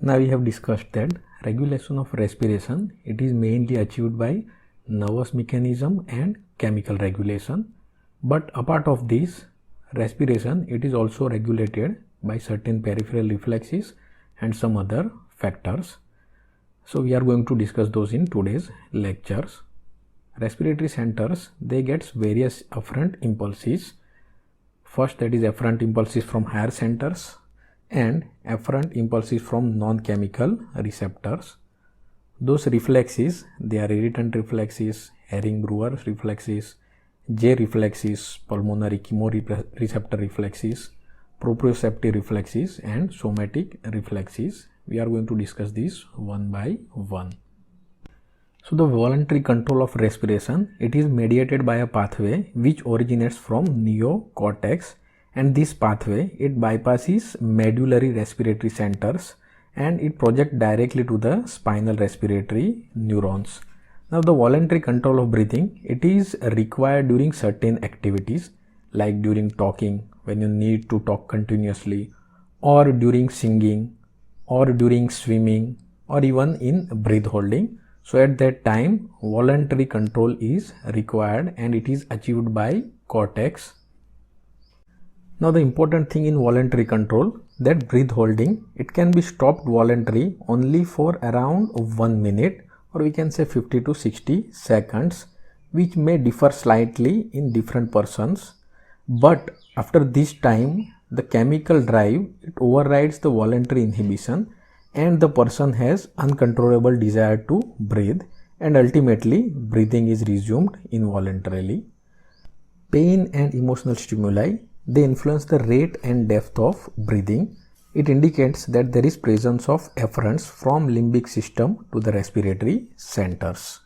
Now we have discussed that regulation of respiration, it is mainly achieved by nervous mechanism and chemical regulation. But apart of this, respiration, it is also regulated by certain peripheral reflexes and some other factors. So we are going to discuss those in today's lectures. Respiratory centers, they get various afferent impulses. First, that is afferent impulses from higher centers and afferent impulses from non-chemical receptors. Those reflexes, they are irritant reflexes, Herring-Brewer reflexes, J reflexes, pulmonary chemoreceptor reflexes, proprioceptive reflexes and somatic reflexes. We are going to discuss these one by one. So the voluntary control of respiration, it is mediated by a pathway which originates from neocortex, and this pathway, it bypasses medullary respiratory centers and it projects directly to the spinal respiratory neurons. Now the voluntary control of breathing, it is required during certain activities like during talking, when you need to talk continuously, or during singing, or during swimming, or even in breath holding. So at that time, voluntary control is required and it is achieved by cortex. Now the important thing in voluntary control, that breath holding, it can be stopped voluntarily only for around 1 minute, or we can say 50 to 60 seconds, which may differ slightly in different persons. But after this time, the chemical drive, it overrides the voluntary inhibition and the person has uncontrollable desire to breathe, and ultimately breathing is resumed involuntarily. Pain and emotional stimuli, they influence the rate and depth of breathing. It indicates that there is presence of efferents from limbic system to the respiratory centers.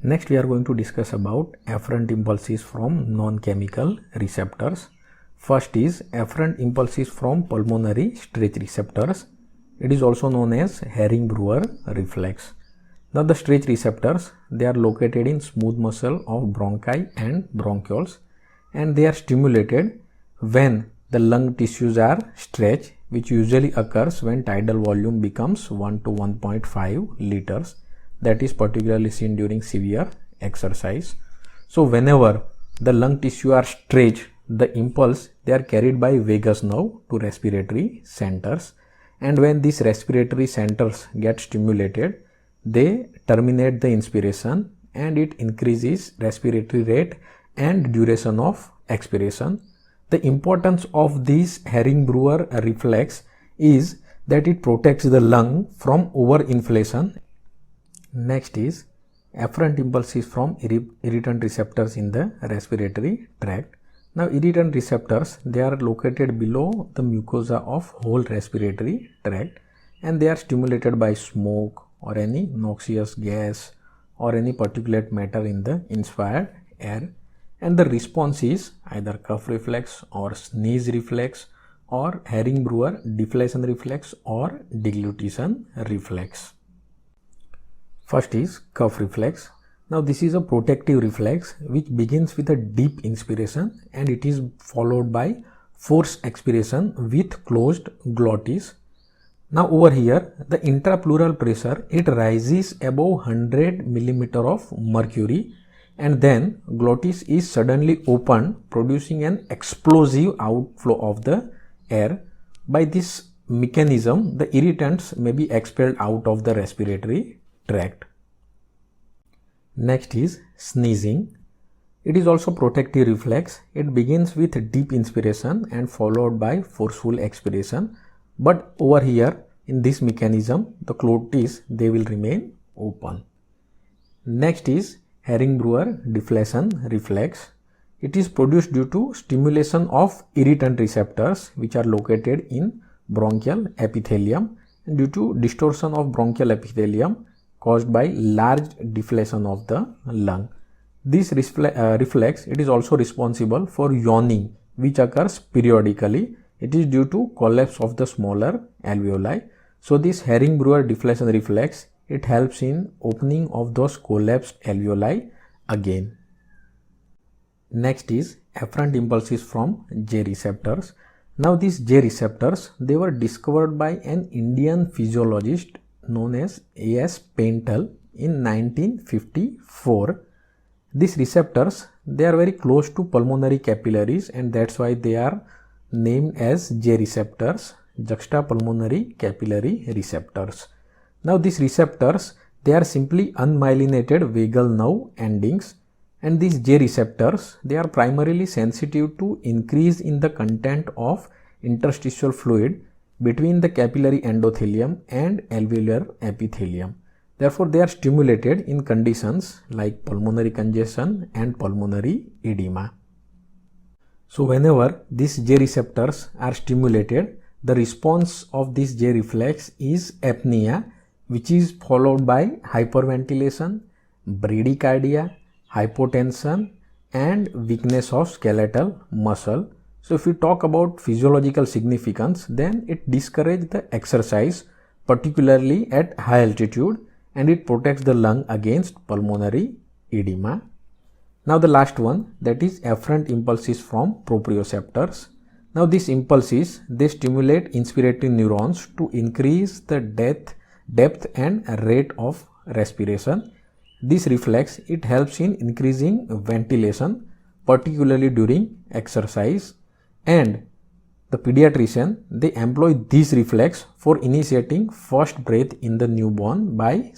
Next, we are going to discuss about afferent impulses from non-chemical receptors. First is afferent impulses from pulmonary stretch receptors. It is also known as Herring-Brewer reflex. Now the stretch receptors, they are located in smooth muscle of bronchi and bronchioles, and they are stimulated when the lung tissues are stretched, which usually occurs when tidal volume becomes 1 to 1.5 liters. That is particularly seen during severe exercise. So whenever the lung tissue are stretched, the impulse, they are carried by vagus nerve to respiratory centers, and when these respiratory centers get stimulated, they terminate the inspiration and it increases respiratory rate and duration of expiration. The importance of this Herring-Brewer reflex is that it protects the lung from overinflation. Next is afferent impulses from irritant receptors in the respiratory tract. Now irritant receptors, they are located below the mucosa of whole respiratory tract, and they are stimulated by smoke or any noxious gas or any particulate matter in the inspired air, and the response is either cough reflex or sneeze reflex or Herring-Brewer deflation reflex or deglutition reflex. First is cough reflex. Now this is a protective reflex which begins with a deep inspiration and it is followed by forced expiration with closed glottis. Now over here, the intrapleural pressure, it rises above 100 millimeter of mercury, and then glottis is suddenly opened, producing an explosive outflow of the air. By this mechanism, the irritants may be expelled out of the respiratory tract. Next is sneezing. It is also protective reflex. It begins with deep inspiration and followed by forceful expiration. But over here in this mechanism, the glottis, they will remain open. Next is Herring-Brewer deflation reflex. It is produced due to stimulation of irritant receptors which are located in bronchial epithelium and due to distortion of bronchial epithelium caused by large deflation of the lung. This reflex, it is also responsible for yawning, which occurs periodically. It is due to collapse of the smaller alveoli. So this Herring-Brewer deflation reflex, it helps in opening of those collapsed alveoli again. Next is afferent impulses from J receptors. Now these J receptors, they were discovered by an Indian physiologist known as A.S. Paintal in 1954. These receptors, they are very close to pulmonary capillaries, and that's why they are named as J receptors, juxtapulmonary capillary receptors. Now these receptors, they are simply unmyelinated vagal nerve endings, and these J receptors, they are primarily sensitive to increase in the content of interstitial fluid between the capillary endothelium and alveolar epithelium. Therefore, they are stimulated in conditions like pulmonary congestion and pulmonary edema. So, whenever these J receptors are stimulated, the response of this J reflex is apnea, which is followed by hyperventilation, bradycardia, hypotension, and weakness of skeletal muscle. So, if we talk about physiological significance, then it discourages the exercise, particularly at high altitude, and it protects the lung against pulmonary edema. Now the last one, that is afferent impulses from proprioceptors. Now these impulses, they stimulate inspiratory neurons to increase the depth and rate of respiration. This reflex, it helps in increasing ventilation, particularly during exercise, and the pediatrician, they employ this reflex for initiating first breath in the newborn by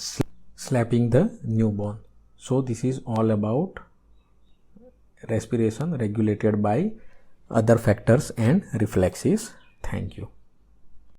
slapping the newborn. So this is all about respiration regulated by other factors and reflexes. Thank you.